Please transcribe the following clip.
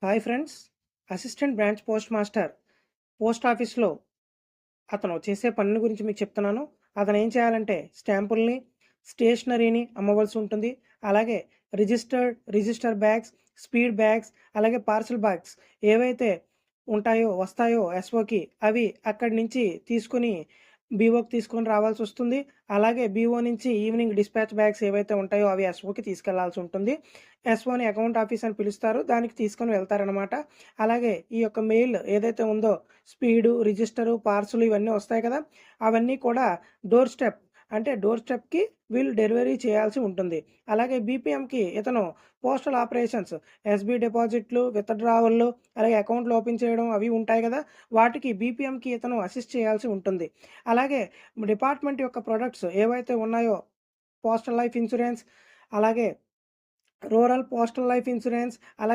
Hi friends. Assistant branch post master post ఆఫీస్‌లో అతను చేసే పనుల గురించి మీకు చెప్తున్నాను. అతను ఏం చేయాలంటే స్టాంపుల్ని, స్టేషనరీని అమ్మవలసి ఉంటుంది. అలాగే రిజిస్టర్ బ్యాగ్స్, స్పీడ్ బ్యాగ్స్, అలాగే పార్సెల్ బ్యాగ్స్ ఏవైతే ఉంటాయో, వస్తాయో ఎస్ఓకి అవి అక్కడి నుంచి తీసుకొని బీఓకి తీసుకొని రావాల్సొస్తుంది. అలాగే బీఓ నుంచి ఈవినింగ్ డిస్పాచ్ బ్యాగ్స్ ఏవైతే ఉంటాయో అవి ఎస్ఓకి తీసుకెళ్లాల్సి ఉంటుంది. ఎస్ఓని అకౌంట్ ఆఫీస్ అని పిలుస్తారు. దానికి తీసుకొని వెళ్తారనమాట. అలాగే ఈ యొక్క మెయిల్ ఏదైతే ఉందో రిజిస్టరు, పార్సెల్ ఇవన్నీ వస్తాయి కదా! అవన్నీ కూడా డోర్ స్టెప్‌కి వీళ్ళు డెలివరీ చేయాల్సి ఉంటుంది. అలాగే బీపీఎంకి ఇతను పోస్టల్ ఆపరేషన్స్, ఎస్‌బీ డిపాజిట్లు, విత్‌డ్రావల్లు, అలాగే అకౌంట్లు ఓపెన్ చేయడం అవి ఉంటాయి కదా! వాటికి బీపీఎంకి ఇతను అసిస్ట్ చేయాల్సి ఉంటుంది. అలాగే డిపార్ట్మెంట్ యొక్క ప్రొడక్ట్స్ ఏవైతే ఉన్నాయో పోస్టల్ లైఫ్ ఇన్స్యూరెన్స్, అలాగే రూరల్ పోస్టల్ లైఫ్ ఇన్స్యూరెన్స్,